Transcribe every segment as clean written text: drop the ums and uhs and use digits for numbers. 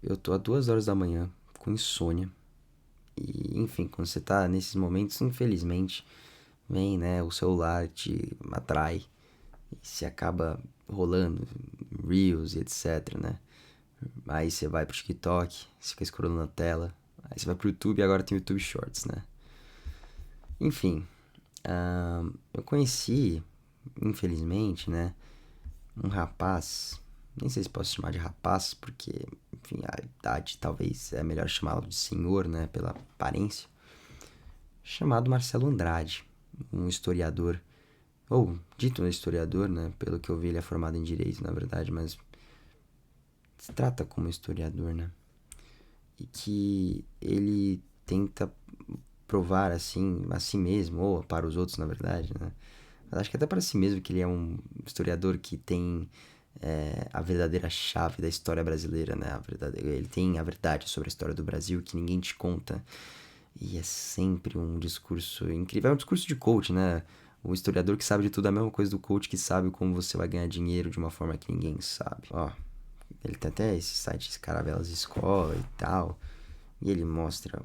eu tô há 2 horas da manhã com insônia. E, enfim, quando você tá nesses momentos, infelizmente, vem, né, o celular te atrai e se acaba rolando Reels e etc, né? Aí você vai pro TikTok, você fica scrollando na tela. Aí você vai pro YouTube e agora tem o YouTube Shorts, né? Enfim, eu conheci, infelizmente, né, um rapaz, nem sei se posso chamar de rapaz, porque, enfim, a idade talvez é melhor chamá-lo de senhor, né, pela aparência, chamado Marcelo Andrade, um historiador, ou dito um historiador, né, pelo que eu vi ele é formado em Direito, na verdade, mas se trata como historiador, né, e que ele tenta provar, assim, a si mesmo, ou para os outros, na verdade, né, mas acho que até para si mesmo que ele é um historiador que tem a verdadeira chave da história brasileira, né? Ele tem a verdade sobre a história do Brasil que ninguém te conta. E é sempre um discurso incrível. É um discurso de coach, né? O historiador que sabe de tudo é a mesma coisa do coach que sabe como você vai ganhar dinheiro de uma forma que ninguém sabe. Ó, ele tem até esse site Caravelas Escola e tal. E ele mostra,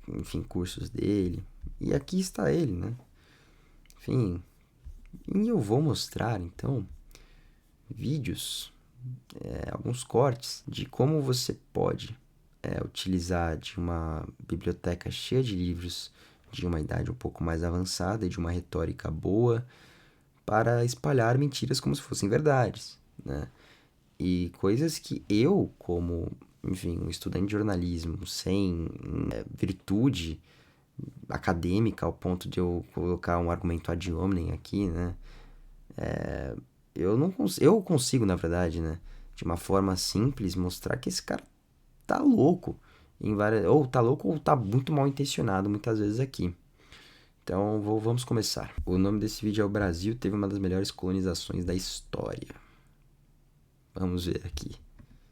enfim, cursos dele. E aqui está ele, né? Enfim, e eu vou mostrar, então, vídeos, alguns cortes de como você pode utilizar de uma biblioteca cheia de livros de uma idade um pouco mais avançada e de uma retórica boa para espalhar mentiras como se fossem verdades, né? E coisas que eu, como, enfim, um estudante de jornalismo sem virtude acadêmica ao ponto de eu colocar um argumento ad hominem aqui, né? Eu não eu consigo, na verdade, né, de uma forma simples mostrar que esse cara tá louco em várias, ou tá louco ou tá muito mal intencionado muitas vezes aqui. Então, vamos começar. O nome desse vídeo é O Brasil teve uma das melhores colonizações da história. Vamos ver aqui.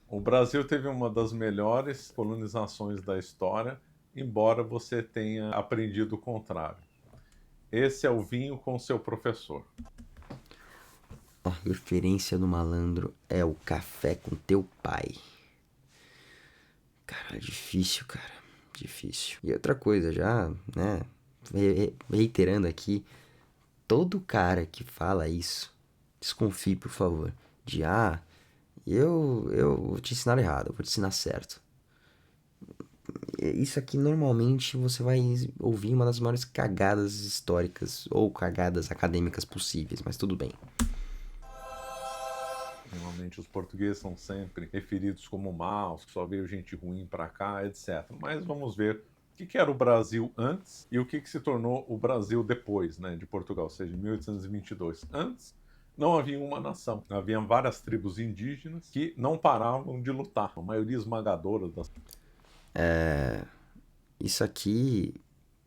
O Brasil teve uma das melhores colonizações da história, embora você tenha aprendido o contrário. Esse é o vinho com seu professor. A referência do malandro é o café com teu pai. Cara, difícil, cara. Difícil. E outra coisa, já, né, reiterando aqui, todo cara que fala isso, desconfie, por favor, de eu vou te ensinar errado, eu vou te ensinar certo. Isso aqui normalmente você vai ouvir uma das maiores cagadas históricas ou cagadas acadêmicas possíveis, mas tudo bem. Normalmente os portugueses são sempre referidos como maus, que só veio gente ruim para cá, etc. Mas vamos ver o que era o Brasil antes e o que se tornou o Brasil depois, né, de Portugal, ou seja, em 1822. Antes não havia uma nação, havia várias tribos indígenas que não paravam de lutar. A maioria esmagadora das Isso aqui,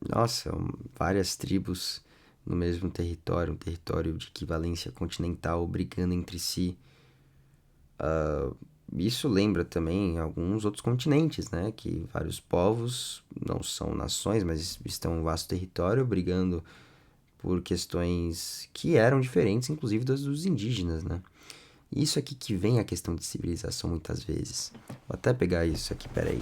nossa, várias tribos no mesmo território, um território de equivalência continental brigando entre si. Isso lembra também alguns outros continentes, né? Que vários povos não são nações, mas estão em um vasto território brigando por questões que eram diferentes, inclusive das dos indígenas, né? Isso aqui que vem a questão de civilização muitas vezes. Vou até pegar isso aqui, peraí,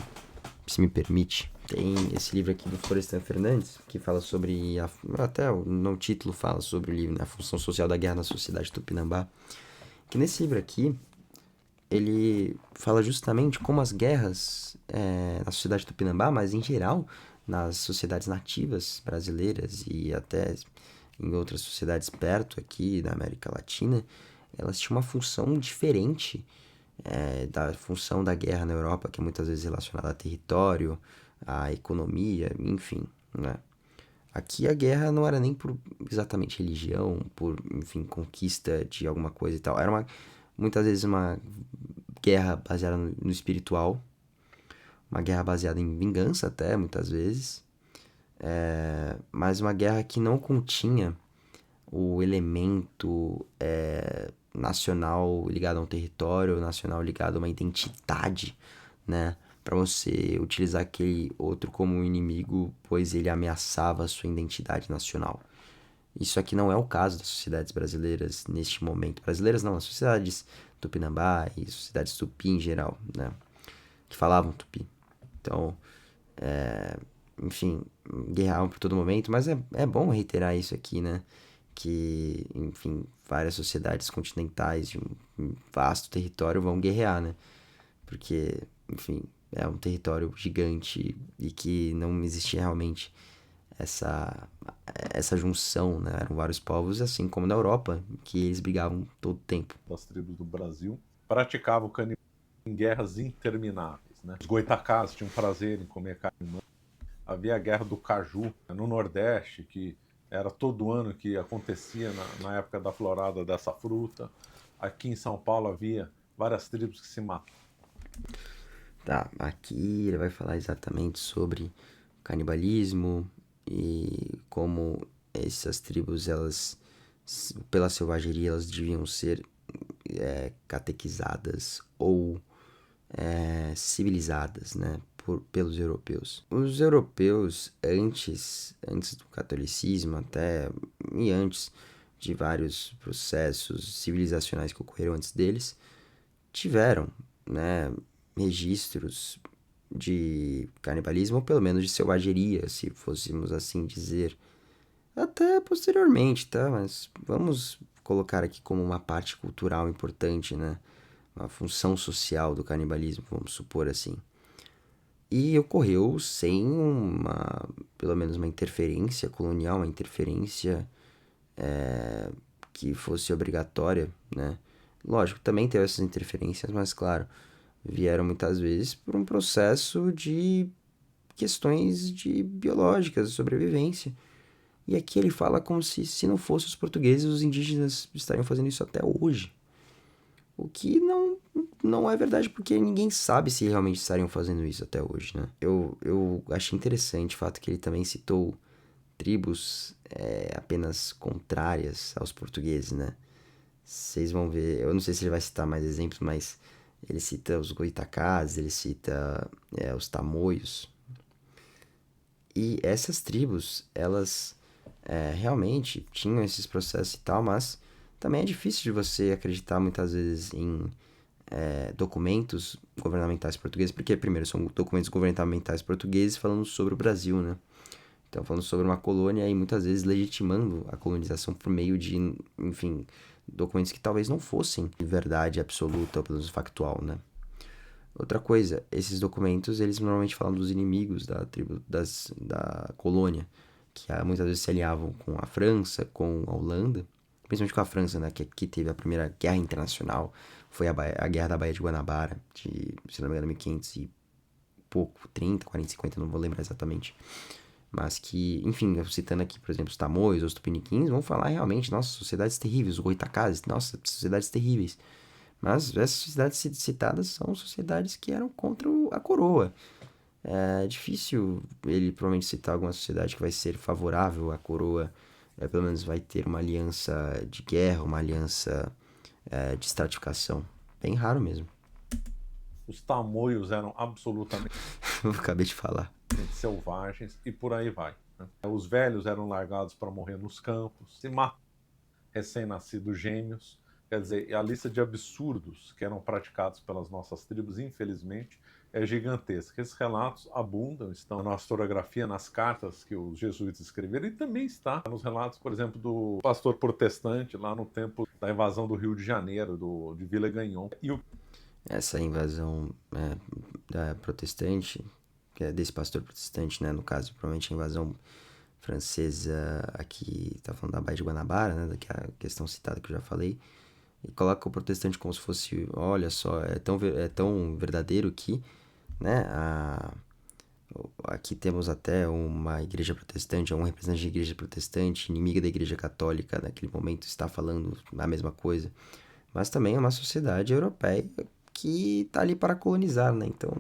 se me permite. Tem esse livro aqui do Florestan Fernandes, que fala sobre, até no título fala sobre o livro, né? A função social da guerra na sociedade tupinambá. Que nesse livro aqui, ele fala justamente como as guerras na sociedade tupinambá, mas em geral nas sociedades nativas brasileiras e até em outras sociedades perto aqui da América Latina, elas tinham uma função diferente da função da guerra na Europa, que é muitas vezes relacionada a território, a economia, enfim, né? Aqui a guerra não era nem por exatamente religião, por, enfim, conquista de alguma coisa e tal. Era muitas vezes uma guerra baseada no espiritual, uma guerra baseada em vingança até, muitas vezes, mas uma guerra que não continha o elemento nacional ligado a um território, nacional ligado a uma identidade, né? Para você utilizar aquele outro como um inimigo, pois ele ameaçava a sua identidade nacional. Isso aqui não é o caso das sociedades brasileiras neste momento. Brasileiras não, as sociedades tupinambá e sociedades tupi em geral, né? que falavam tupi. Então, enfim, guerreavam por todo momento, mas é bom reiterar isso aqui, né? Que, enfim, várias sociedades continentais de um vasto território vão guerrear, né? Porque, enfim, é um território gigante e que não existia realmente essa, essa junção, né? Eram vários povos, assim como na Europa, que eles brigavam todo o tempo. Das tribos do Brasil praticava o canibalismo em guerras intermináveis, né? Os goitacás tinham prazer em comer carne humana. Havia a guerra do caju no Nordeste, que era todo ano que acontecia na época da florada dessa fruta. Aqui em São Paulo havia várias tribos que se matavam. Tá, aqui ele vai falar exatamente sobre canibalismo e como essas tribos, elas, pela selvageria, elas deviam ser catequizadas ou civilizadas, né, pelos europeus. Os europeus, antes do catolicismo até, e antes de vários processos civilizacionais que ocorreram antes deles, tiveram, né, registros de canibalismo, ou pelo menos de selvageria, se fôssemos assim dizer, até posteriormente, tá? Mas vamos colocar aqui como uma parte cultural importante, né? Uma função social do canibalismo, vamos supor assim. E ocorreu sem pelo menos uma interferência colonial, uma interferência que fosse obrigatória, né? Lógico, também teve essas interferências, mas claro, vieram muitas vezes por um processo de questões de biológicas, de sobrevivência. E aqui ele fala como se não fossem os portugueses, os indígenas estariam fazendo isso até hoje. O que não é verdade, porque ninguém sabe se realmente estariam fazendo isso até hoje, né? Eu achei interessante o fato que ele também citou tribos apenas contrárias aos portugueses, né? Vocês vão ver, eu não sei se ele vai citar mais exemplos, mas ele cita os goitacás, ele cita os tamoios. E essas tribos, elas realmente tinham esses processos e tal, mas também é difícil de você acreditar muitas vezes em documentos governamentais portugueses, porque, primeiro, são documentos governamentais portugueses falando sobre o Brasil, né? Então, falando sobre uma colônia e muitas vezes legitimando a colonização por meio de, enfim, documentos que talvez não fossem de verdade absoluta, ou pelo menos factual, né? Outra coisa, esses documentos, eles normalmente falam dos inimigos da tribo, da colônia, que muitas vezes se alinhavam com a França, com a Holanda, principalmente com a França, né, que aqui teve a primeira guerra internacional, foi a guerra da Baía de Guanabara, de, se não me engano, 1500 e pouco, 30, 40, 50, não vou lembrar exatamente. Mas que, enfim, eu citando aqui, por exemplo, os tamoios, os tupiniquins, vão falar realmente, nossa, sociedades terríveis, os goitacazes, nossa, sociedades terríveis. Mas essas sociedades citadas são sociedades que eram contra a coroa. É difícil ele provavelmente citar alguma sociedade que vai ser favorável à coroa, pelo menos vai ter uma aliança de guerra, uma aliança de estratificação. Bem raro mesmo. Os tamoios eram absolutamente Eu acabei de falar. selvagens e por aí vai, né? Os velhos eram largados para morrer nos campos, se matam recém-nascidos gêmeos. Quer dizer, a lista de absurdos que eram praticados pelas nossas tribos, infelizmente, é gigantesca. Esses relatos abundam, estão na historiografia, nas cartas que os jesuítas escreveram, e também está nos relatos, por exemplo, do pastor protestante lá no tempo da invasão do Rio de Janeiro, de Vila Gagnon. Essa invasão da protestante, que é desse pastor protestante, né, no caso, provavelmente a invasão francesa aqui, tá falando da Baía de Guanabara, né, que é a questão citada que eu já falei, e coloca o protestante como se fosse, olha só, é tão verdadeiro que, né, aqui temos até uma igreja protestante, um representante de igreja protestante, inimiga da igreja católica naquele momento, está falando a mesma coisa, mas também é uma sociedade europeia que está ali para colonizar, né, então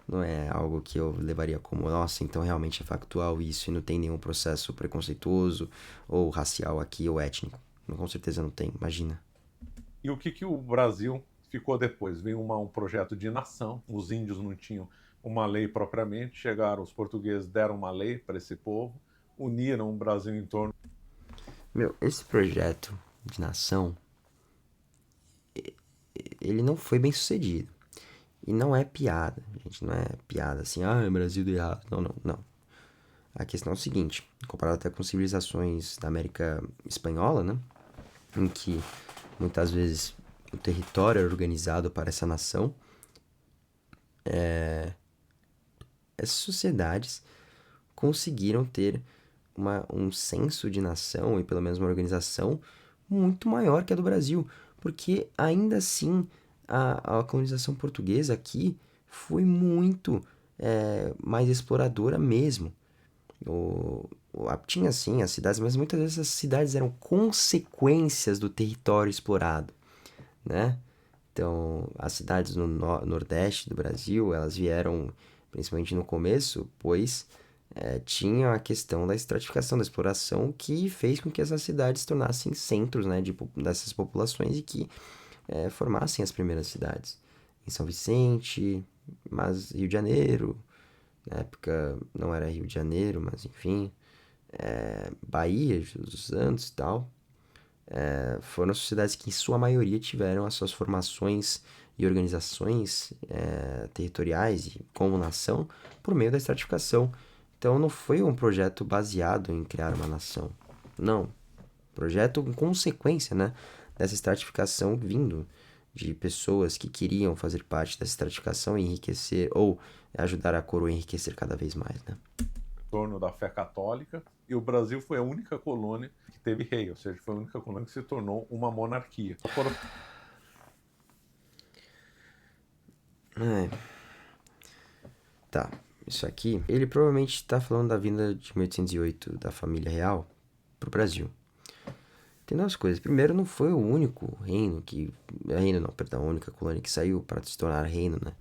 não é algo que eu levaria como, nossa, então realmente é factual isso e não tem nenhum processo preconceituoso ou racial aqui ou étnico. Com certeza não tem, imagina. E o que o Brasil ficou depois? Veio um projeto de nação, os índios não tinham uma lei propriamente, chegaram os portugueses, deram uma lei para esse povo, uniram o Brasil em torno. Meu, esse projeto de nação, ele não foi bem sucedido. E não é piada, gente, não é piada assim, o Brasil deu errado. Não, não, não. A questão é o seguinte, comparado até com civilizações da América Espanhola, né? Em que muitas vezes o território era organizado para essa nação, essas sociedades conseguiram ter um senso de nação e pelo menos uma organização muito maior que a do Brasil, porque ainda assim a colonização portuguesa aqui foi muito mais exploradora mesmo. Tinha sim as cidades, mas muitas vezes as cidades eram consequências do território explorado, né? Então, as cidades no nordeste do Brasil, elas vieram, principalmente no começo, pois tinha a questão da estratificação, da exploração, que fez com que essas cidades se tornassem centros, né, dessas populações e que formassem as primeiras cidades. Em São Vicente, mas Rio de Janeiro, na época não era Rio de Janeiro, mas enfim, Bahia, dos Santos e tal, foram sociedades que, em sua maioria, tiveram as suas formações e organizações territoriais e como nação por meio da estratificação. Então, não foi um projeto baseado em criar uma nação. Não. Projeto em consequência, né, dessa estratificação vindo de pessoas que queriam fazer parte dessa estratificação e enriquecer ou ajudar a coroa a enriquecer cada vez mais, né? Torno da fé católica, e o Brasil foi a única colônia que teve rei, ou seja, foi a única colônia que se tornou uma monarquia. Tá, isso aqui, ele provavelmente está falando da vinda de 1808 da família real pro Brasil. Tem duas coisas. Primeiro, não foi o único reino que. Reino não, perdão, a única colônia que saiu para se tornar reino, né?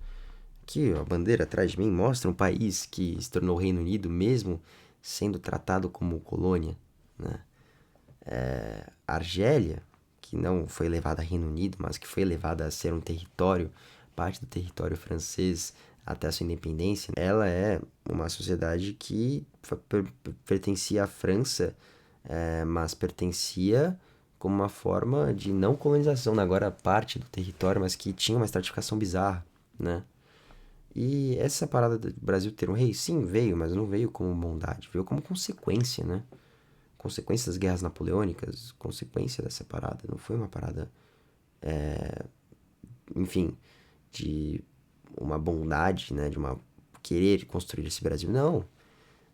Aqui, a bandeira atrás de mim mostra um país que se tornou Reino Unido, mesmo sendo tratado como colônia, né? A Argélia, que não foi levada a Reino Unido, mas que foi levada a ser um território, parte do território francês até a sua independência, ela é uma sociedade que pertencia à França, mas pertencia como uma forma de não colonização, né? Agora parte do território, mas que tinha uma estratificação bizarra, né? E essa parada do Brasil ter um rei, sim, veio, mas não veio como bondade, veio como consequência, né? Consequência das guerras napoleônicas, consequência dessa parada. Não foi uma parada, enfim, de uma bondade, né? De uma querer construir esse Brasil. Não.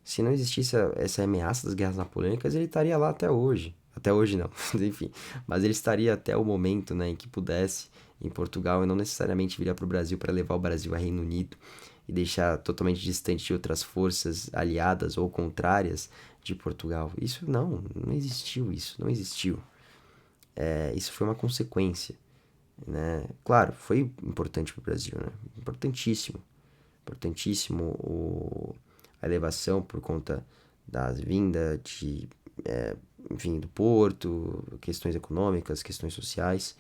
Se não existisse essa ameaça das guerras napoleônicas, ele estaria lá até hoje. Até hoje não, enfim. Mas ele estaria até o momento, né, em que pudesse em Portugal e não necessariamente viria para o Brasil para levar o Brasil a Reino Unido e deixar totalmente distante de outras forças aliadas ou contrárias de Portugal. Isso não existiu isso, não existiu. Isso foi uma consequência, né? Claro, foi importante para o Brasil, né? Importantíssimo, importantíssimo a elevação por conta das vindas de, enfim, do porto, questões econômicas, questões sociais,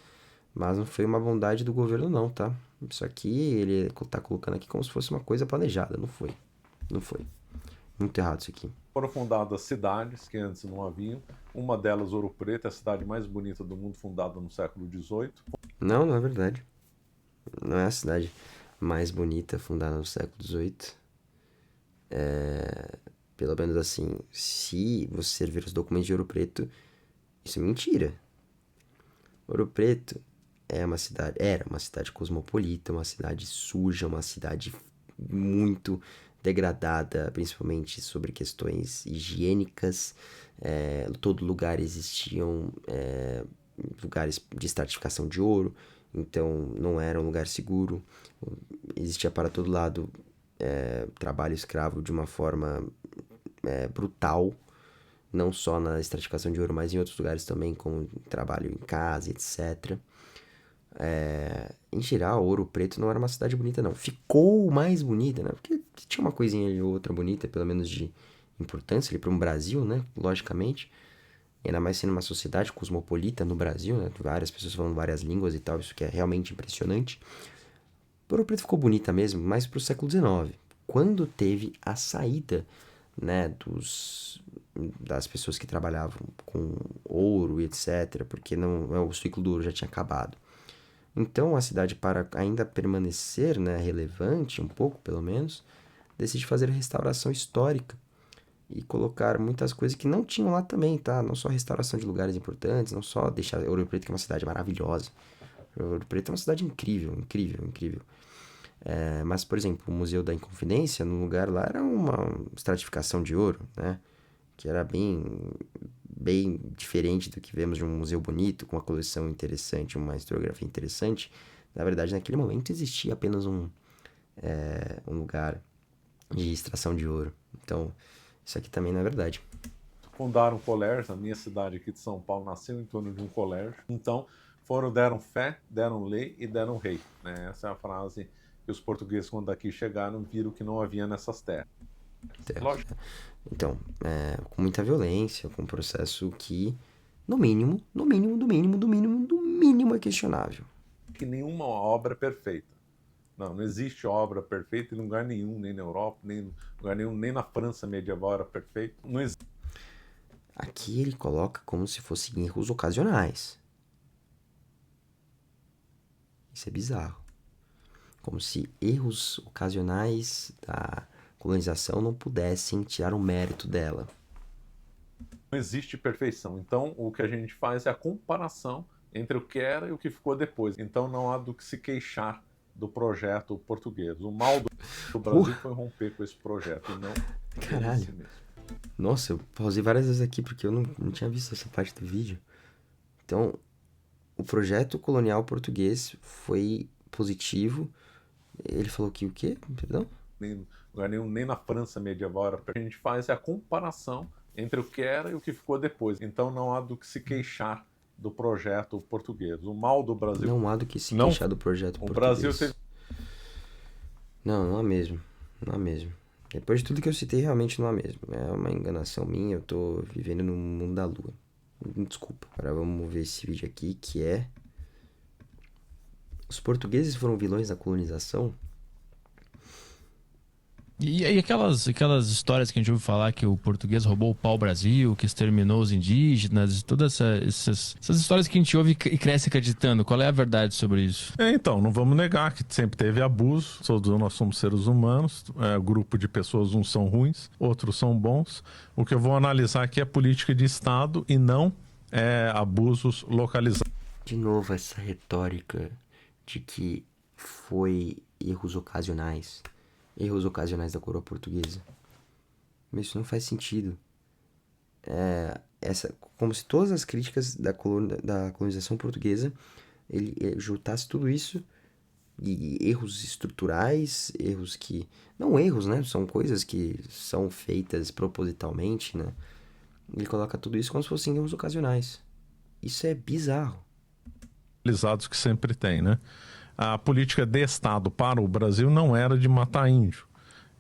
mas não foi uma bondade do governo não, tá? Isso aqui ele tá colocando aqui como se fosse uma coisa planejada, não foi, não foi. Muito errado isso aqui. Foram fundadas cidades que antes não haviam. Uma delas, Ouro Preto, é a cidade mais bonita do mundo, fundada no século XVIII. Não, não é verdade. Não é a cidade mais bonita fundada no século XVIII. Pelo menos assim, se você ver os documentos de Ouro Preto, isso é mentira. Ouro Preto era uma cidade cosmopolita, uma cidade suja, uma cidade muito degradada, principalmente sobre questões higiênicas. Todo lugar existiam lugares de estratificação de ouro, então não era um lugar seguro. Existia para todo lado trabalho escravo de uma forma brutal, não só na estratificação de ouro, mas em outros lugares também, como trabalho em casa, etc. Em geral, Ouro Preto não era uma cidade bonita, não. Ficou mais bonita, né? Porque tinha uma coisinha ou outra bonita, pelo menos de importância ali para um Brasil, né? Logicamente. Ainda mais sendo uma sociedade cosmopolita no Brasil, né? Várias pessoas falando várias línguas e tal, isso que é realmente impressionante. Ouro Preto ficou bonita mesmo, mas pro século XIX, quando teve a saída, né, das pessoas que trabalhavam com ouro e etc, porque não, o ciclo do ouro já tinha acabado. Então a cidade, para ainda permanecer, né, relevante, um pouco pelo menos, decide fazer restauração histórica e colocar muitas coisas que não tinham lá também, tá? Não só restauração de lugares importantes, não só deixar Ouro Preto, que é uma cidade maravilhosa. Ouro Preto é uma cidade incrível, incrível, incrível. Mas, por exemplo, o Museu da Inconfidência, no lugar lá, era uma estratificação de ouro, né? Que era bem diferente do que vemos de um museu bonito, com uma coleção interessante, uma historiografia interessante. Na verdade, naquele momento existia apenas um lugar de extração de ouro. Então, isso aqui também não é verdade. Fundaram um colégio, a minha cidade aqui de São Paulo nasceu em torno de um colégio. Então, deram fé, deram lei e deram rei. Né? Essa é a frase que os portugueses, quando aqui chegaram, viram que não havia nessas terras. Lógico. Então, com muita violência, com um processo que, no mínimo, no mínimo, do mínimo, do mínimo, do mínimo é questionável. Que nenhuma obra é perfeita. Não existe obra perfeita em lugar nenhum, nem na Europa, nem em lugar nenhum, nem na França medieval era perfeito. Não existe. Aqui ele coloca como se fossem erros ocasionais. Isso é bizarro. Como se erros ocasionais da colonização não pudessem tirar o mérito dela. Não existe perfeição. Então, o que a gente faz é a comparação entre o que era e o que ficou depois. Então, não há do que se queixar do projeto português. O mal do Brasil foi romper com esse projeto e não Caralho. esse mesmo. Nossa, eu pausei várias vezes aqui porque eu não tinha visto essa parte do vídeo. Então, o projeto colonial português foi positivo. Ele falou que o quê? Perdão? Nem lugar nenhum, nem na França medieval era perfeito. A gente faz é a comparação entre o que era e o que ficou depois. Então, não há do que se queixar do projeto português. O mal do Brasil... Não há do que se queixar do projeto português. O Brasil teve... Não há mesmo. Não há mesmo. Depois de tudo que eu citei, realmente não há mesmo. É uma enganação minha, eu tô vivendo no mundo da lua. Desculpa. Agora vamos ver esse vídeo aqui, que é... Os portugueses foram vilões da colonização? E aquelas histórias que a gente ouve falar que o português roubou o pau-brasil, que exterminou os indígenas, todas essas histórias que a gente ouve e cresce acreditando. Qual é a verdade sobre isso? Então, não vamos negar que sempre teve abuso. Todos nós somos seres humanos. Grupo de pessoas, uns são ruins, outros são bons. O que eu vou analisar aqui é política de Estado e não abusos localizados. De novo, essa retórica de que foi erros ocasionais da coroa portuguesa. Mas isso não faz sentido. Como se todas as críticas da colonização portuguesa ele juntasse tudo isso e erros estruturais, erros que... Não erros, né? São coisas que são feitas propositalmente, né? Ele coloca tudo isso como se fossem erros ocasionais. Isso é bizarro. Que sempre tem, né? A política de Estado para o Brasil não era de matar índio.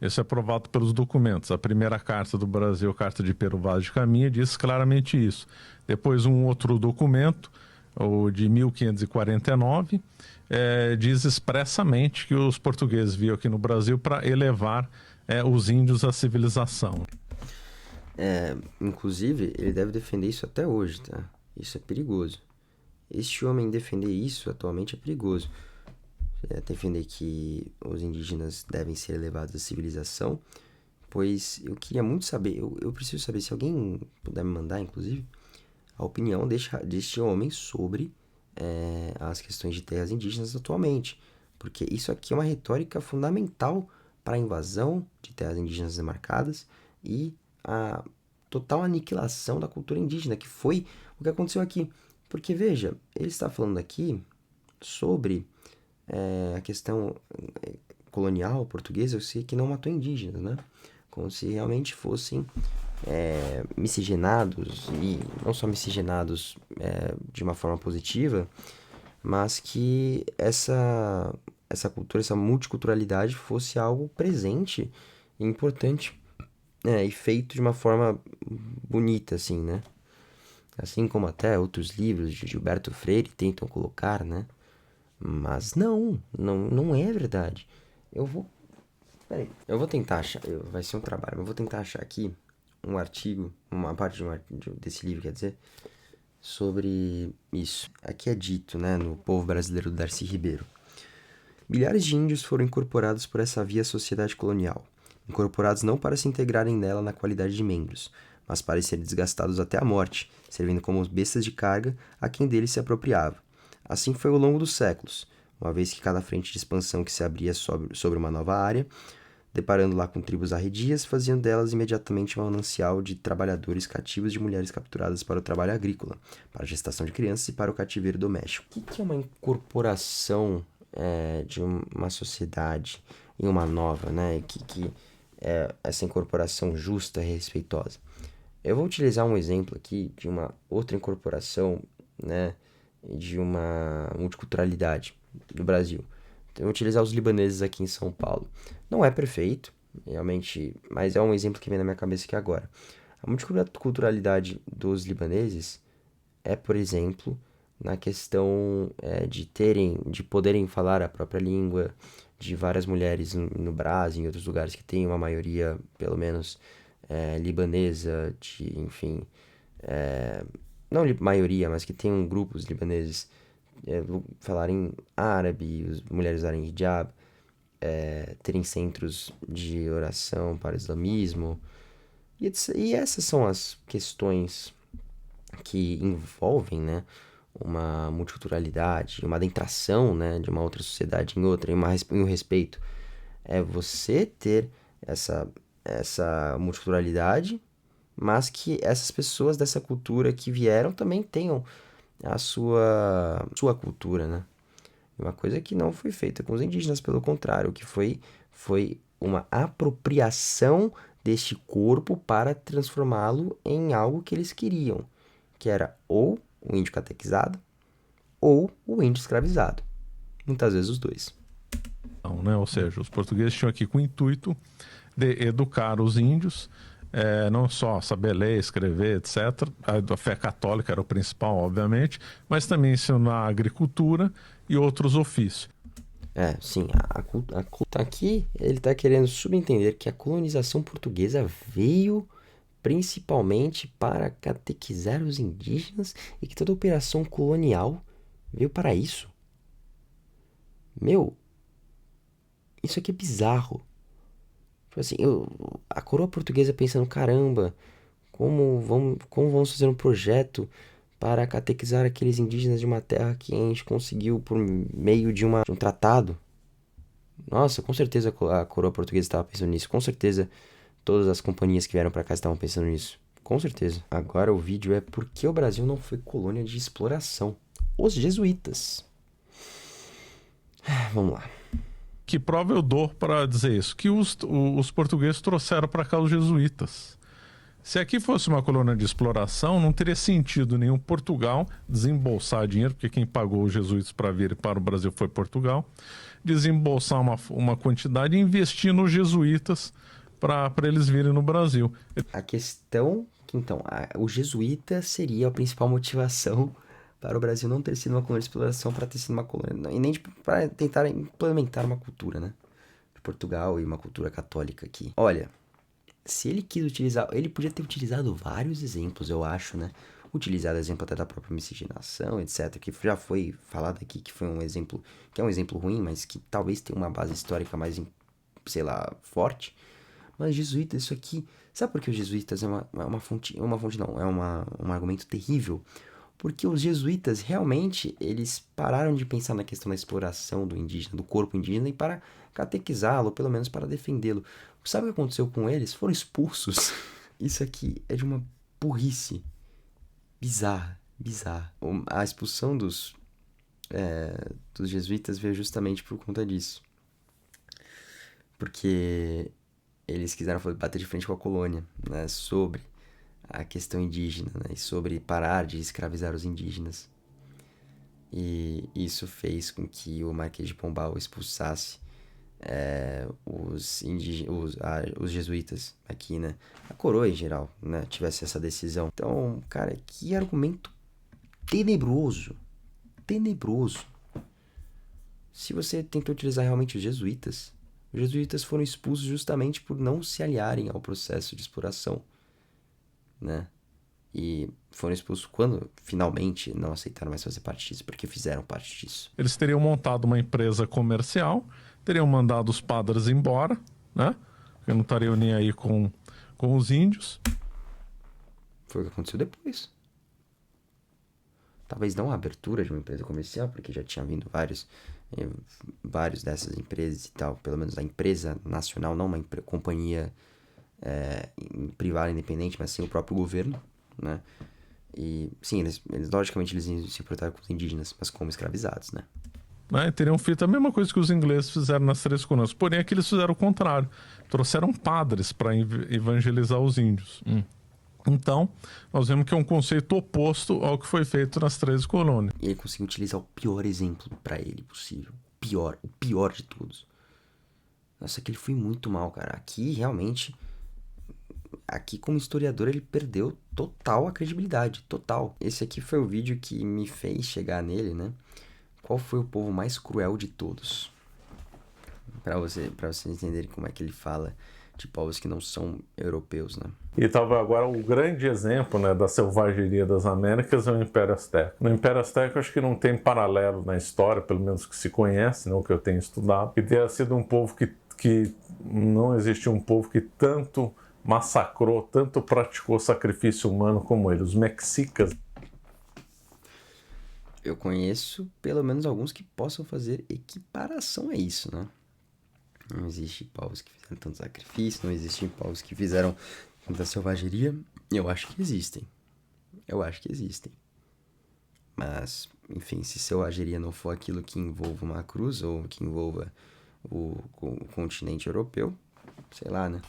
Isso é provado pelos documentos. A primeira carta do Brasil, a Carta de Pero Vaz de Caminha, diz claramente isso. Depois, um outro documento, o de 1549, diz expressamente que os portugueses vinham aqui no Brasil para elevar os índios à civilização. Inclusive, ele deve defender isso até hoje, tá? Isso é perigoso. Este homem defender isso atualmente é perigoso. Defender que os indígenas devem ser elevados à civilização, pois eu queria muito saber, eu preciso saber, se alguém puder me mandar, inclusive, a opinião deste homem sobre as questões de terras indígenas atualmente. Porque isso aqui é uma retórica fundamental para a invasão de terras indígenas demarcadas e a total aniquilação da cultura indígena, que foi o que aconteceu aqui. Porque, veja, ele está falando aqui sobre a questão colonial portuguesa, eu sei que não matou indígenas, né? Como se realmente fossem miscigenados, e não só miscigenados de uma forma positiva, mas que essa cultura, essa multiculturalidade fosse algo presente e importante, e feito de uma forma bonita, assim, né? Assim como até outros livros de Gilberto Freire tentam colocar, né? Mas não é verdade. Peraí, eu vou tentar achar, vai ser um trabalho, mas eu vou tentar achar aqui um artigo, uma parte desse livro, quer dizer, sobre isso. Aqui é dito, né, no Povo Brasileiro do Darcy Ribeiro. Milhares de índios foram incorporados por essa via sociedade colonial, incorporados não para se integrarem nela na qualidade de membros, mas para serem desgastados até a morte, servindo como bestas de carga a quem deles se apropriava. Assim foi ao longo dos séculos, uma vez que cada frente de expansão que se abria sobre uma nova área, deparando lá com tribos arredias, faziam delas imediatamente um manancial de trabalhadores cativos de mulheres capturadas para o trabalho agrícola, para a gestação de crianças e para o cativeiro doméstico. O que é uma incorporação de uma sociedade em uma nova, né? Que é essa incorporação justa e respeitosa? Eu vou utilizar um exemplo aqui de uma outra incorporação, né? De uma multiculturalidade do Brasil. Então, eu vou utilizar os libaneses aqui em São Paulo. Não é perfeito, realmente, mas é um exemplo que vem na minha cabeça aqui agora. A multiculturalidade dos libaneses é, por exemplo, na questão de poderem falar a própria língua, de várias mulheres no Brasil, em outros lugares que tem uma maioria, pelo menos, libanesa, enfim, não maioria, mas que tem grupos libaneses falarem árabe, as mulheres usarem hijab, terem centros de oração para o islamismo. E essas são as questões que envolvem, né, uma multiculturalidade, uma adentração, né, de uma outra sociedade em outra, e um respeito. É você ter essa multiculturalidade, mas que essas pessoas dessa cultura que vieram também tenham a sua cultura, né? Uma coisa que não foi feita com os indígenas, pelo contrário, que foi uma apropriação deste corpo para transformá-lo em algo que eles queriam, que era ou o índio catequizado ou o índio escravizado. Muitas vezes os dois. Não, né? Ou seja, os portugueses tinham aqui com o intuito de educar os índios, não só saber ler, escrever, etc. A fé católica era o principal, obviamente, mas também ensinar a agricultura e outros ofícios. Sim, aqui ele está querendo subentender que a colonização portuguesa veio principalmente para catequizar os indígenas e que toda operação colonial veio para isso. Meu, isso aqui é bizarro. Tipo assim, a coroa portuguesa pensando, caramba, como vamos fazer um projeto para catequizar aqueles indígenas de uma terra que a gente conseguiu por meio de um tratado? Nossa, com certeza a coroa portuguesa estava pensando nisso. Com certeza todas as companhias que vieram para cá estavam pensando nisso. Com certeza. Agora o vídeo é por que o Brasil não foi colônia de exploração. Os jesuítas. Vamos lá. Que prova eu dou para dizer isso? Que os portugueses trouxeram para cá os jesuítas. Se aqui fosse uma colônia de exploração, não teria sentido nenhum Portugal desembolsar dinheiro, porque quem pagou os jesuítas para vir para o Brasil foi Portugal, desembolsar uma quantidade e investir nos jesuítas para eles virem no Brasil. A questão que, então, o jesuíta seria a principal motivação para o Brasil não ter sido uma colônia de exploração, para ter sido uma colônia, e nem para tentar implementar uma cultura, né, de Portugal e uma cultura católica aqui. Olha, se ele quis utilizar, ele podia ter utilizado vários exemplos, eu acho, né, utilizado exemplo até da própria miscigenação, etc, que já foi falado aqui, que foi um exemplo, que é um exemplo ruim, mas que talvez tenha uma base histórica mais, sei lá, forte. Mas jesuítas, isso aqui, sabe por que os jesuítas é uma fonte não, é um argumento terrível? Porque os jesuítas realmente, eles pararam de pensar na questão da exploração do indígena, do corpo indígena, e para catequizá-lo, ou pelo menos para defendê-lo. Sabe o que aconteceu com eles? Foram expulsos. Isso aqui é de uma burrice bizarra. A expulsão dos jesuítas veio justamente por conta disso. Porque eles quiseram bater de frente com a colônia, né, sobre a questão indígena, né, e sobre parar de escravizar os indígenas. E isso fez com que o Marquês de Pombal expulsasse os jesuítas aqui, né? A coroa em geral, né? Tivesse essa decisão. Então, cara, que argumento tenebroso. Se você tentou utilizar realmente os jesuítas foram expulsos justamente por não se aliarem ao processo de exploração, né? e foram expulsos quando finalmente não aceitaram mais fazer parte disso, porque fizeram parte disso. Eles teriam montado uma empresa comercial, teriam mandado os padres embora, né? Porque não estariam nem aí com os índios. Foi o que aconteceu depois. Talvez não a abertura de uma empresa comercial, porque já tinha vindo vários dessas empresas e tal, pelo menos a empresa nacional, não uma companhia privada independente, mas sim o próprio governo, né? E sim, eles logicamente eles iam se importar com os indígenas, mas como escravizados, né? Teriam feito a mesma coisa que os ingleses fizeram nas Três Coroas. Porém, aqui eles fizeram o contrário. Trouxeram padres para evangelizar os índios. Então, nós vemos que é um conceito oposto ao que foi feito nas 13 colônias. E ele conseguiu utilizar o pior exemplo para ele possível. O pior de todos. Nossa, que ele foi muito mal, cara. Aqui, realmente, como historiador, ele perdeu total a credibilidade, total. Esse aqui foi o vídeo que me fez chegar nele, né? Qual foi o povo mais cruel de todos? Para vocês entenderem como é que ele fala de povos que não são europeus, né? E estava agora o grande exemplo, né, da selvageria das Américas é o Império Azteca. No Império Azteca, acho que não tem paralelo na história, pelo menos que se conhece, não que eu tenha estudado, que tenha sido um povo que não existe um povo que tanto massacrou, tanto praticou sacrifício humano como ele, os mexicas. Eu conheço pelo menos alguns que possam fazer equiparação a isso, né? Não existe povos que fizeram tanto sacrifício, não existem povos que fizeram tanta selvageria. Eu acho que existem. Mas, enfim, se selvageria não for aquilo que envolva uma cruz ou que envolva o continente europeu, sei lá, né?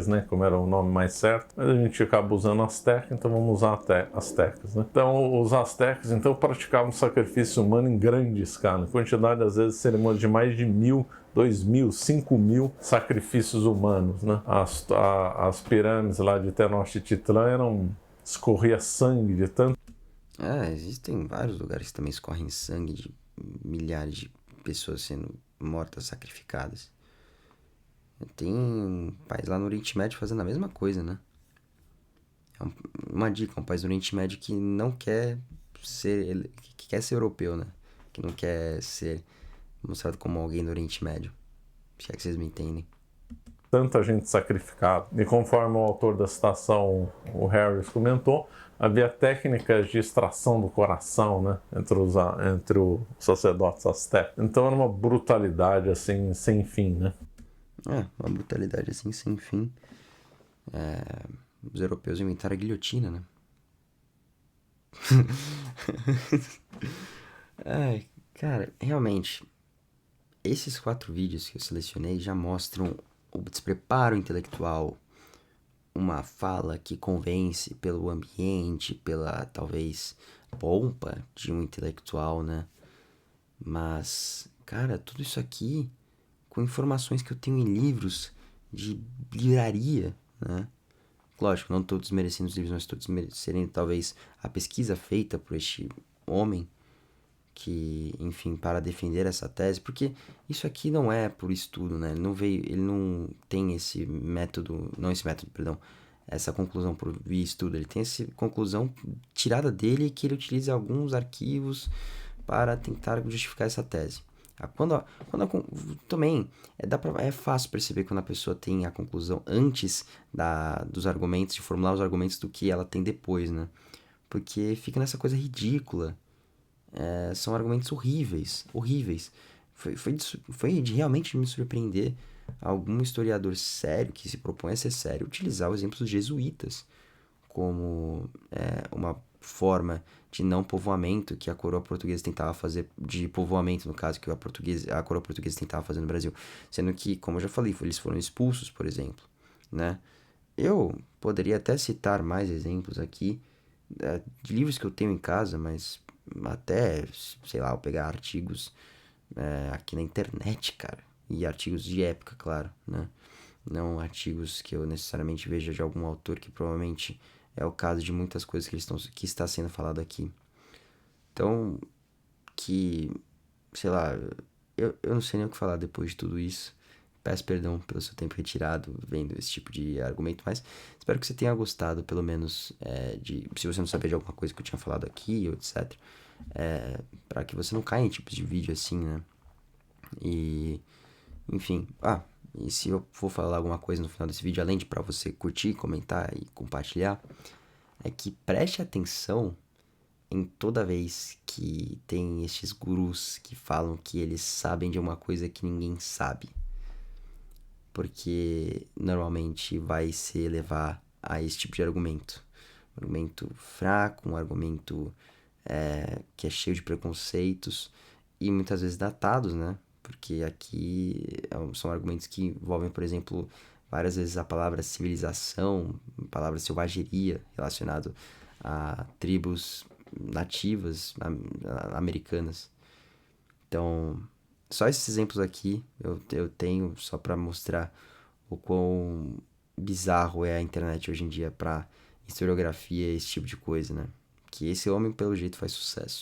Né, como era o nome mais certo, mas a gente acaba usando Azteca, então vamos usar até Aztecas, né? Então, os Aztecas, então, praticavam sacrifício humano em grande escala, em quantidade, às vezes, cerimônias de mais de 1.000, 2.000, 5.000 sacrifícios humanos, né? As pirâmides lá de Tenochtitlan escorria sangue de tanto. Existem vários lugares que também escorrem sangue de milhares de pessoas sendo mortas, sacrificadas. Tem um país lá no Oriente Médio fazendo a mesma coisa, né? Uma dica, um país do Oriente Médio que não quer ser... que quer ser europeu, né? Que não quer ser mostrado como alguém do Oriente Médio. Se é que vocês me entendem. Tanta gente sacrificada. E conforme o autor da citação, o Harris, comentou, havia técnicas de extração do coração, né? Entre os sacerdotes astecas. Então era uma brutalidade, assim, sem fim, né? Uma brutalidade assim, sem fim. Os europeus inventaram a guilhotina, né? Cara, realmente, esses 4 vídeos que eu selecionei já mostram o despreparo intelectual, uma fala que convence pelo ambiente, pela, talvez, pompa de um intelectual, né? Mas, cara, tudo isso aqui com informações que eu tenho em livros de livraria, né? Lógico, não estou desmerecendo os livros, mas estou desmerecendo talvez a pesquisa feita por este homem que, enfim, para defender essa tese, porque isso aqui não é por estudo, né? Ele não tem essa conclusão por via estudo, ele tem essa conclusão tirada dele que ele utiliza alguns arquivos para tentar justificar essa tese. Também é fácil perceber quando a pessoa tem a conclusão antes dos argumentos, de formular os argumentos do que ela tem depois, né? Porque fica nessa coisa ridícula. São argumentos horríveis. Foi de realmente me surpreender algum historiador sério, que se propõe a ser sério, utilizar o exemplo dos jesuítas como uma forma de não povoamento que a coroa portuguesa tentava fazer, de povoamento, no caso, que a coroa portuguesa tentava fazer no Brasil. Sendo que, como eu já falei, eles foram expulsos, por exemplo, né? Eu poderia até citar mais exemplos aqui, de livros que eu tenho em casa, mas até, sei lá, eu pegar artigos aqui na internet, cara, e artigos de época, claro, né? Não artigos que eu necessariamente veja de algum autor, que provavelmente é o caso de muitas coisas que está sendo falado aqui. Então, sei lá, eu não sei nem o que falar depois de tudo isso. peço perdão pelo seu tempo retirado vendo esse tipo de argumento, mas espero que você tenha gostado, pelo menos, se você não sabia de alguma coisa que eu tinha falado aqui, ou etc. Para que você não caia em tipos de vídeo assim, né? E, enfim, e se eu for falar alguma coisa no final desse vídeo, além de para você curtir, comentar e compartilhar, é que preste atenção em toda vez que tem estes gurus que falam que eles sabem de uma coisa que ninguém sabe. Porque normalmente vai se levar a esse tipo de argumento. Um argumento fraco, um argumento que é cheio de preconceitos e muitas vezes datados, né? Porque aqui são argumentos que envolvem, por exemplo, várias vezes a palavra civilização, a palavra selvageria relacionado a tribos nativas americanas. Então, só esses exemplos aqui eu tenho só para mostrar o quão bizarro é a internet hoje em dia para historiografia e esse tipo de coisa, né? Que esse homem, pelo jeito, faz sucesso.